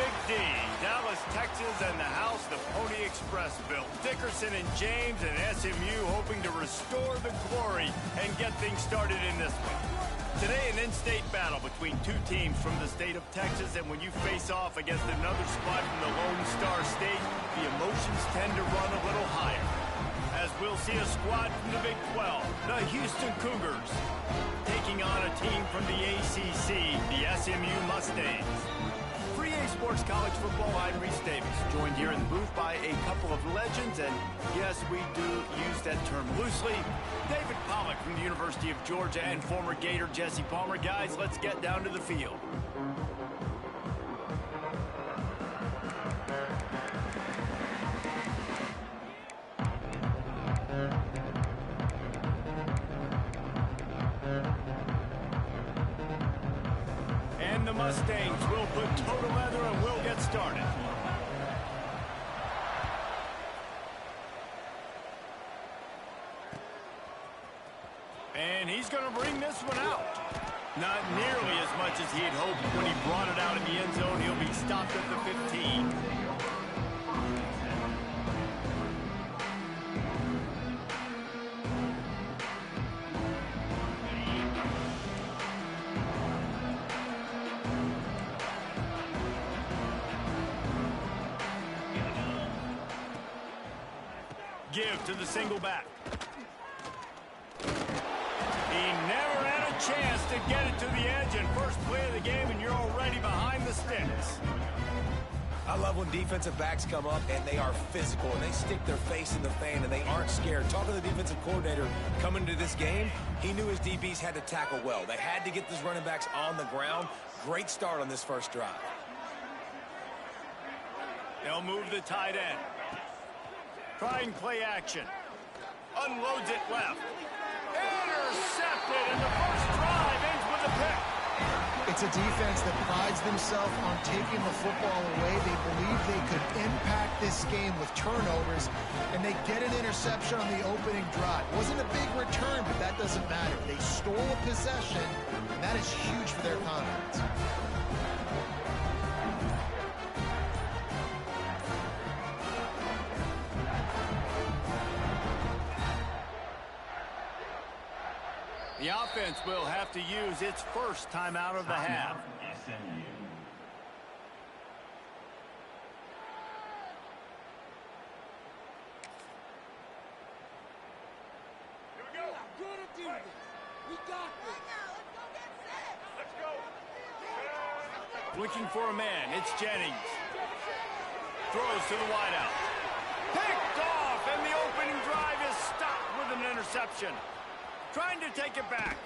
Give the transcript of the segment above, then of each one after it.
Big D, Dallas, Texas, and the house the Pony Express built. Dickerson and James and SMU hoping to restore the glory and get things started in this one. Today, an in-state battle between two teams from the state of Texas, and when you face off against another squad from the Lone Star State, the emotions tend to run a little higher. As we'll see a squad from the Big 12, the Houston Cougars, taking on a team from the ACC, the SMU Mustangs. For EA Sports College Football, I'm Reese Davis, joined here in the booth by a couple of legends, and yes, we do use that term loosely. David Pollack from the University of Georgia and former Gator Jesse Palmer. Guys, let's get down to the field. And the Mustangs will put toe to leather and we'll get started. And he's going to bring this one out. Not nearly as much as he had hoped when he brought it out in the end zone. He'll be stopped at the 15. Give to the single back. He never had a chance to get it to the edge, and first play of the game, and you're already behind the sticks. I love when defensive backs come up and they are physical and they stick their face in the fan and they aren't scared. Talking to the defensive coordinator coming into this game, he knew his DBs had to tackle well. They had to get those running backs on the ground. Great start on this first drive. They'll move the tight end. Trying play action. Unloads it left. Intercepted, and the first drive ends with a pick. It's a defense that prides themselves on taking the football away. They believe they could impact this game with turnovers, and they get an interception on the opening drive. Wasn't a big return, but that doesn't matter. They stole a possession, and that is huge for their confidence. The offense will have to use its first time out of the half. SMU. Here we go. Good to do this. We got this. Let's go. Looking for a man. It's Jennings. Throws to the wideout. Picked off, and the opening drive is stopped with an interception. Trying to take it back.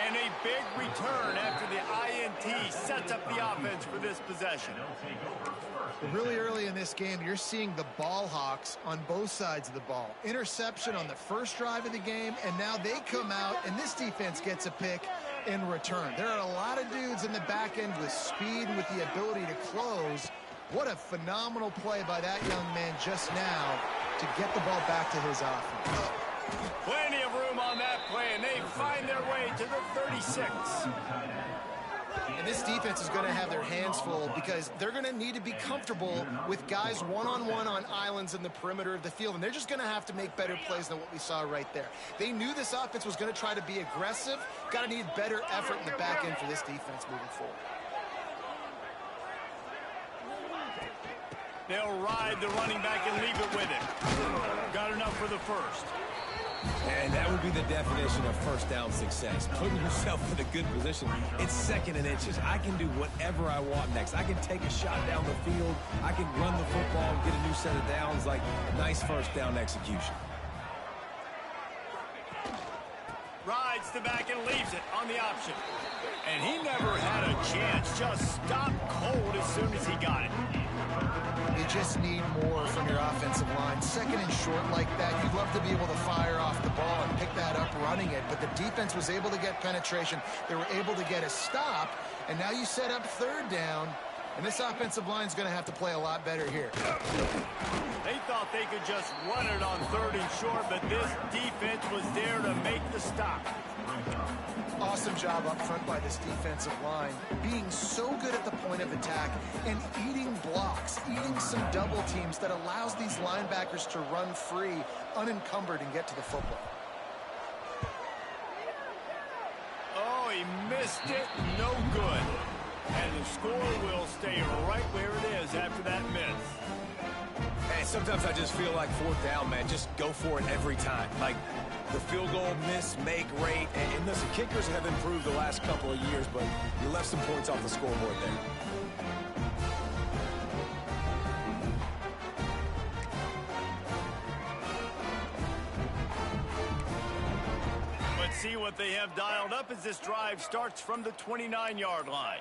And a big return after the INT sets up the offense for this possession. Really early in this game, you're seeing the ball hawks on both sides of the ball. Interception on the first drive of the game, and now they come out, and this defense gets a pick in return. There are a lot of dudes in the back end with speed and with the ability to close. What a phenomenal play by that young man just now to get the ball back to his offense. Plenty of room on that play, and they find their way to the 36. And this defense is going to have their hands full because they're going to need to be comfortable with guys one-on-one on islands in the perimeter of the field, and they're just going to have to make better plays than what we saw right there. They knew this offense was going to try to be aggressive. Got to need better effort in the back end for this defense moving forward. They'll ride the running back and leave it with it. Got enough for the first. And that would be the definition of first down success. Putting yourself in a good position. It's second and inches. I can do whatever I want next. I can take a shot down the field. I can run the football and get a new set of downs. Like, nice first down execution. Rides the back and leaves it on the option. And he never had a chance. Just stopped cold as soon as he got it. You just need more from your offensive line. Second and short like that, you'd love to be able to fire off the ball and pick that up running it, but the defense was able to get penetration. They were able to get a stop, and now you set up third down, and this offensive line is going to have to play a lot better here. They thought they could just run it on third and short, but this defense was there to make the stop. Awesome job up front by this defensive line, being so good at the point of attack and eating blocks, eating some double teams that allows these linebackers to run free, unencumbered, and get to the football. Oh, he missed it. No good. And the score will stay right where it is after that miss. Hey, sometimes I just feel like fourth down, man. Just go for it every time. Like the field goal miss, make rate. And listen, kickers have improved the last couple of years, but you left some points off the scoreboard there. Let's see what they have dialed up as this drive starts from the 29-yard line.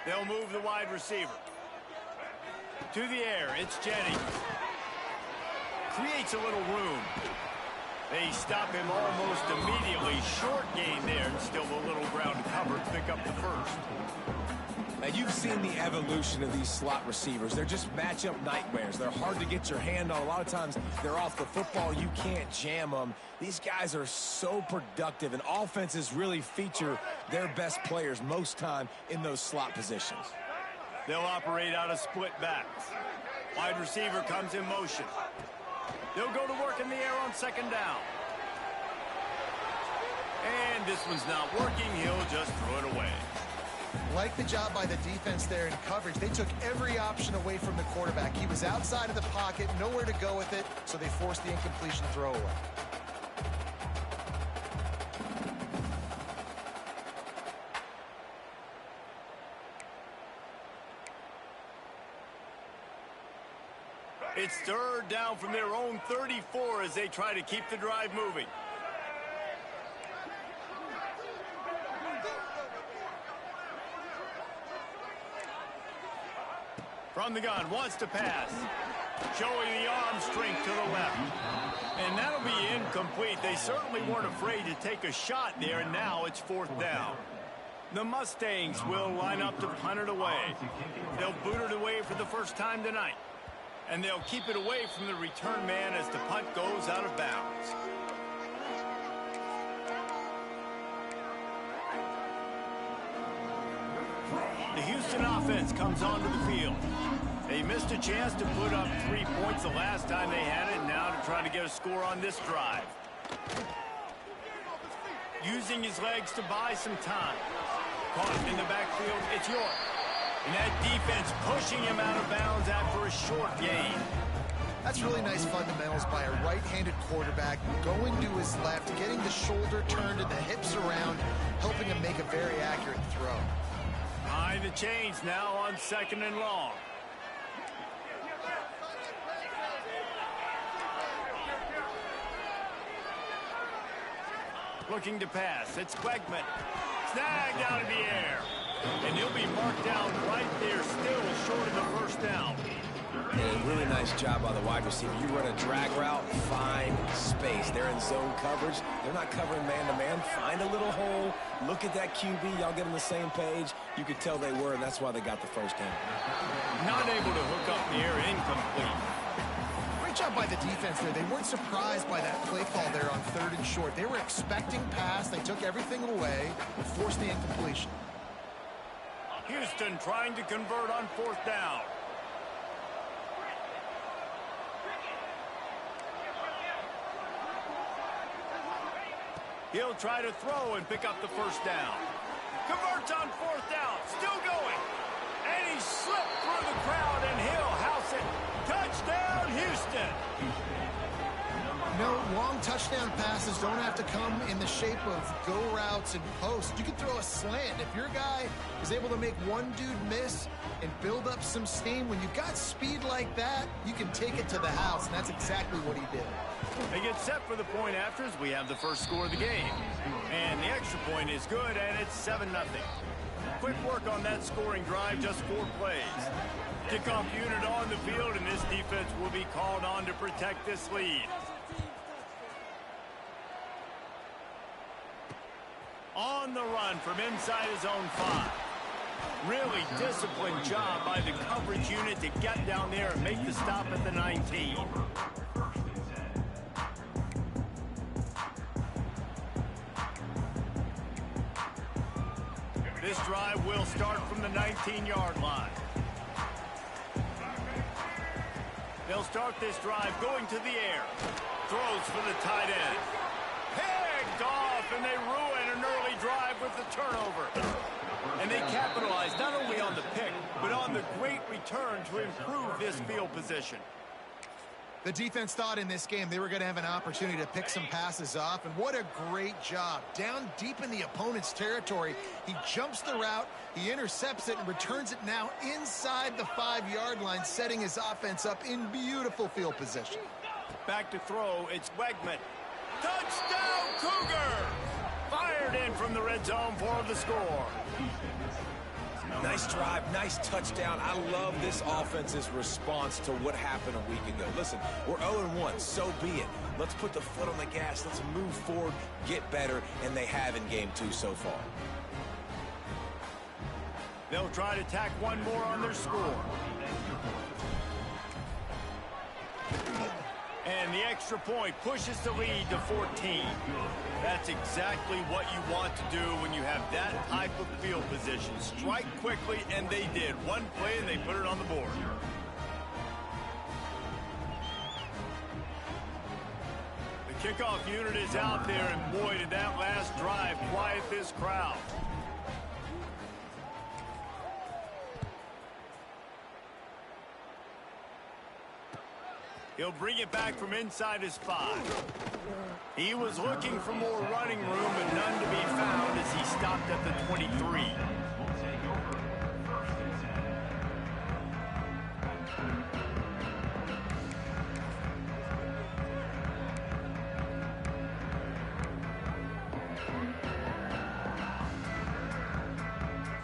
They'll move the wide receiver. To the air, it's Jennings. Creates a little room. They stop him almost immediately. Short gain there, and still a little ground covered to pick up the first. Now, you've seen the evolution of these slot receivers. They're just matchup nightmares. They're hard to get your hand on. A lot of times, they're off the football. You can't jam them. These guys are so productive, and offenses really feature their best players most time in those slot positions. They'll operate out of split backs. Wide receiver comes in motion. They'll go to work in the air on second down. And this one's not working. He'll just throw it away. Like the job by the defense there in coverage. They took every option away from the quarterback. He was outside of the pocket, nowhere to go with it, so they forced the incompletion throw away. It's third down from their own 34 as they try to keep the drive moving. From the gun, wants to pass. Showing the arm strength to the left. And that'll be incomplete. They certainly weren't afraid to take a shot there, and now it's fourth down. The Mustangs will line up to punt it away. They'll boot it away for the first time tonight. And they'll keep it away from the return man as the punt goes out of bounds. The Houston offense comes onto the field. They missed a chance to put up 3 points the last time they had it, now to try to get a score on this drive. Using his legs to buy some time. Caught in the backfield, it's York. And that defense pushing him out of bounds after a short gain. That's really nice fundamentals by a right-handed quarterback, going to his left, getting the shoulder turned and the hips around, helping him make a very accurate throw. Behind the chains now on second and long. Looking to pass, it's Wegman. Snagged out of the air. And he'll be marked down right there, still short of the first down. And a really nice job by the wide receiver. You run a drag route, find space. They're in zone coverage. They're not covering man-to-man. Find a little hole. Look at that QB. Y'all get on the same page. You could tell they were, and that's why they got the first down. Not able to hook up the air, incomplete. Great job by the defense there. They weren't surprised by that play call there on third and short. They were expecting pass. They took everything away and forced the incompletion. Houston trying to convert on fourth down. He'll try to throw and pick up the first down. Converts on fourth down. Still going. And he slipped through the crowd, and he'll house it. Touchdown, Houston. No, long touchdown passes don't have to come in the shape of go routes and posts. You can throw a slant. If your guy is able to make one dude miss and build up some steam, when you've got speed like that, you can take it to the house, and that's exactly what he did. They get set for the point after as we have the first score of the game. And the extra point is good, and it's 7-0. Quick work on that scoring drive, just 4 plays. Kickoff unit on the field, and this defense will be called on to protect this lead. On the run from inside his own 5. Really disciplined job by the coverage unit to get down there and make the stop at the 19. This drive will start from the 19-yard line. They'll start this drive going to the air. Throws for the tight end. Picked off, and they ruin an early drive with the turnover. And they capitalize not only on the pick, but on the great return to improve this field position. The defense thought in this game they were going to have an opportunity to pick some passes off, and what a great job. Down deep in the opponent's territory, he jumps the route, he intercepts it, and returns it now inside the 5-yard line, setting his offense up in beautiful field position. Back to throw, it's Wegman. Touchdown, Cougar! Fired in from the red zone for the score. Nice drive, nice touchdown. I love this offense's response to what happened a week ago. Listen, we're 0-1, so be it. Let's put the foot on the gas. Let's move forward, get better, and they have in game 2 so far. They'll try to tack one more on their score. And the extra point pushes the lead to 14. That's exactly what you want to do when you have that type of field position. Strike quickly, and they did. One play, and they put it on the board. The kickoff unit is out there, and boy, did that last drive quiet this crowd. He'll bring it back from inside his 5. He was looking for more running room, but none to be found as he stopped at the 23.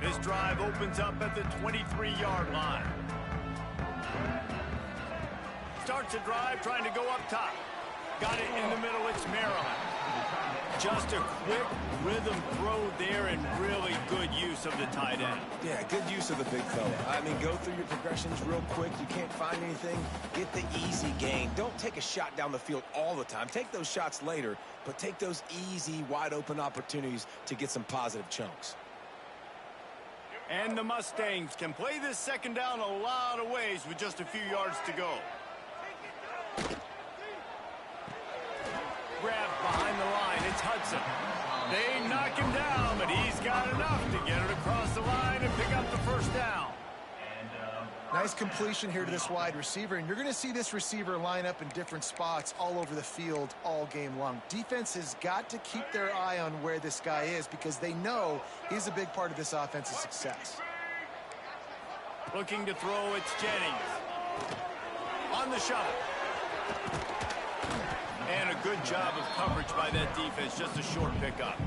This drive opens up at the 23-yard line. Starts a drive trying to go up top. Got it in the middle, it's Maryland. Just a quick rhythm throw there and really good use of the tight end. Yeah, good use of the big fella. I mean, go through your progressions real quick. You can't find anything, get the easy gain. Don't take a shot down the field all the time. Take those shots later, but take those easy, wide-open opportunities to get some positive chunks. And the Mustangs can play this second down a lot of ways with just a few yards to go. Grabbed behind the line, it's Hudson. They knock him down, but he's got enough to get it across the line and pick up the first down. Nice completion here to this wide receiver, and you're going to see this receiver line up in different spots all over the field all game long. Defense has got to keep their eye on where this guy is because they know he's a big part of this offense's success. Looking to throw, it's Jennings. On the shuttle. And a good job of coverage by that defense, just a short pickup.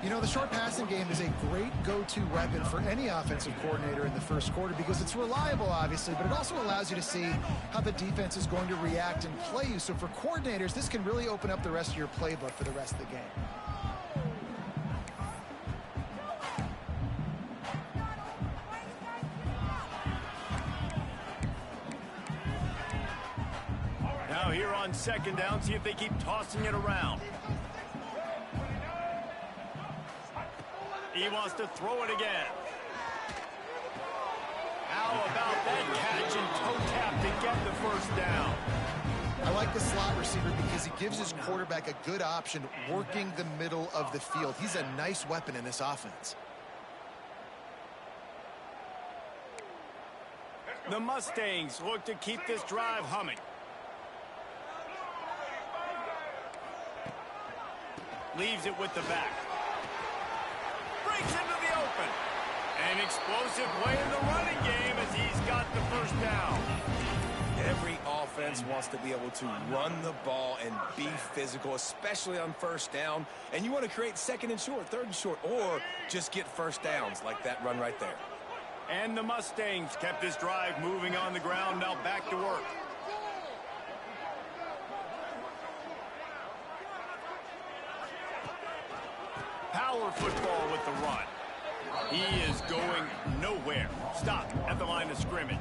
You know, the short passing game is a great go-to weapon for any offensive coordinator in the first quarter because it's reliable, obviously, but it also allows you to see how the defense is going to react and play you. So for coordinators, this can really open up the rest of your playbook for the rest of the game. Now here on second down, see if they keep tossing it around. He wants to throw it again. How about that catch and toe tap to get the first down? I like the slot receiver because he gives his quarterback a good option working the middle of the field. He's a nice weapon in this offense. The Mustangs look to keep this drive humming. Leaves it with the back. Breaks into the open. An explosive play in the running game as he's got the first down. Every offense wants to be able to run the ball and be physical, especially on first down. And you want to create second and short, third and short, or just get first downs like that run right there. And the Mustangs kept this drive moving on the ground. Now back to work. Power football with the run. He is going nowhere. Stop at the line of scrimmage.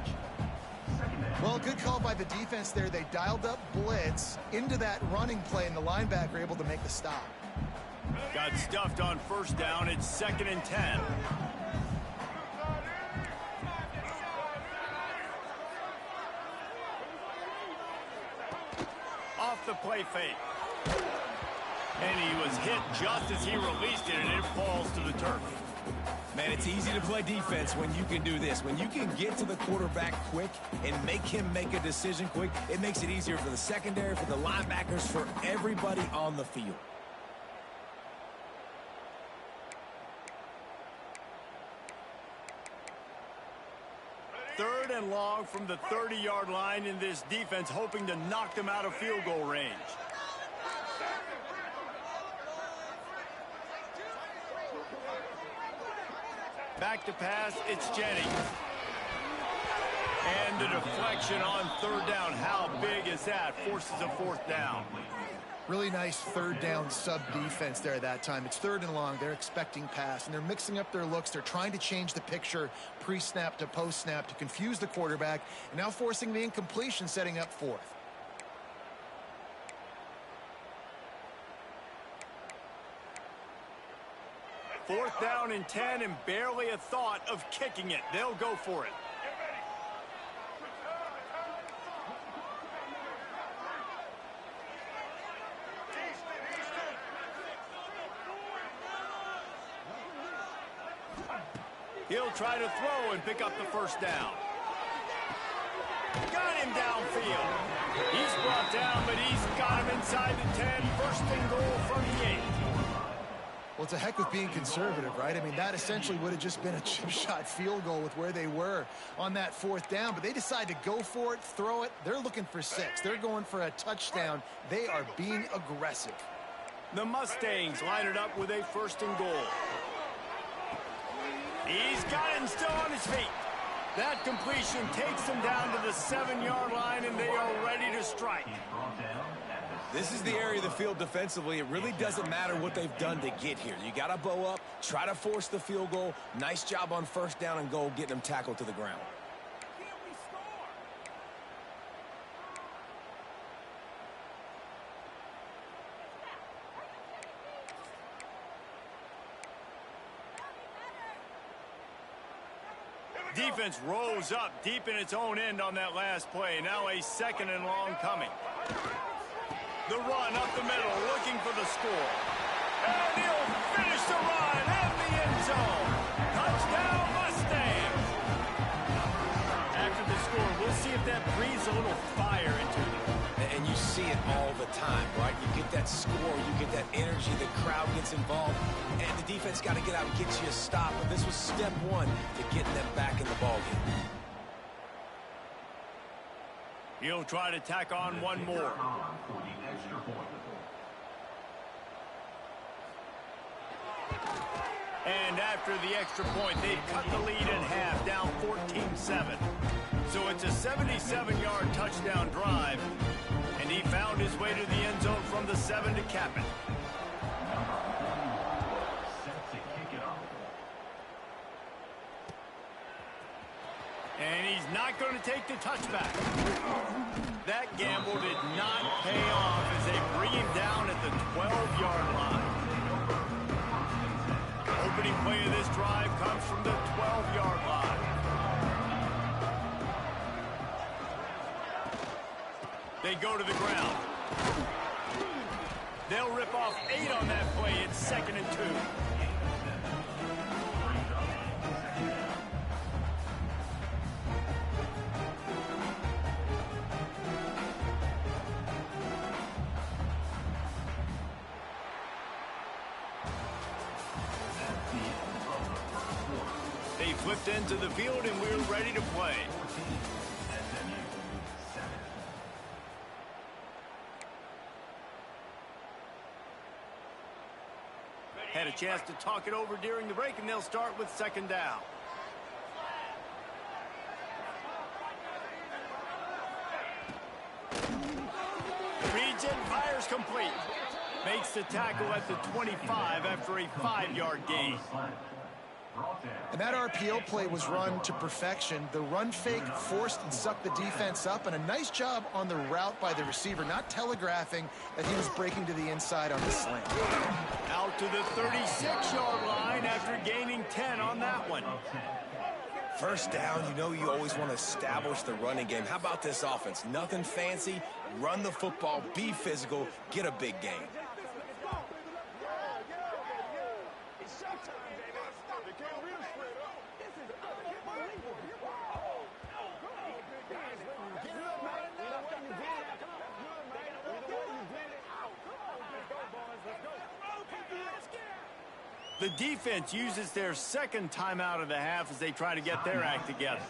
Well, good call by the defense there. They dialed up blitz into that running play, and the linebacker able to make the stop. Got stuffed on first down. It's 2nd and 10. Off the play fake. And he was hit just as he released it, and it falls to the turf. Man, it's easy to play defense when you can do this. When you can get to the quarterback quick and make him make a decision quick, it makes it easier for the secondary, for the linebackers, for everybody on the field. Third and long from the 30-yard line, in this defense hoping to knock them out of field goal range. Back to pass, it's Jennings. And the deflection on 3rd down. How big is that? Forces a 4th down. Really nice 3rd down sub-defense there that time. It's 3rd and long. They're expecting pass, and they're mixing up their looks. They're trying to change the picture pre-snap to post-snap to confuse the quarterback, and now forcing the incompletion, setting up 4th. Fourth down and 10, and barely a thought of kicking it. They'll go for it. He'll try to throw and pick up the first down. Got him downfield. He's brought down, but he's got him inside the 10. 1st and goal from the 8. Well, it's a heck of being conservative, right? I mean, that essentially would have just been a chip shot field goal with where they were on that 4th down, but they decide to go for it, throw it. They're looking for 6. They're going for a touchdown. They are being aggressive. The Mustangs line it up with a 1st and goal. He's got him still on his feet. That completion takes them down to the 7-yard line, and they are ready to strike. This is the area of the field defensively. It really doesn't matter what they've done to get here. You got to bow up, try to force the field goal. Nice job on 1st down and goal, getting them tackled to the ground. Defense rose up deep in its own end on that last play. Now a 2nd and long coming. The run up the middle, looking for the score. And he'll finish the run in the end zone. Touchdown, Mustangs. After the score, we'll see if that breathes a little fire into them. And you see it all the time, right? You get that score, you get that energy, the crowd gets involved, and the defense got to get out and get you a stop. But this was step 1 to getting them back in the ballgame. He'll try to tack on one more. And after the extra point, they cut the lead in half, down 14-7. So it's a 77-yard touchdown drive, and he found his way to the end zone from the 7 to cap it. And he's not going to take the touchback. That gamble did not pay off as they bring him down at the 12-yard line. Opening play of this drive comes from the 12-yard line. They go to the ground. They'll rip off 8 on that play. It's 2nd and 2. They flipped into the field, and we're ready to play. Had a chance to talk it over during the break, and they'll start with 2nd down. Reads it, fires complete. Makes the tackle at the 25 after a 5-yard gain. And that RPO play was run to perfection. The run fake forced and sucked the defense up, and a nice job on the route by the receiver, not telegraphing that he was breaking to the inside on the slant. Out to the 36-yard line after gaining 10 on that one. First down, you know you always want to establish the running game. How about this offense? Nothing fancy. Run the football, be physical, get a big gain. The defense uses their second timeout of the half as they try to get their act together.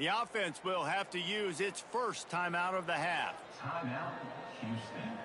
The offense will have to use its first timeout of the half. Timeout, Houston.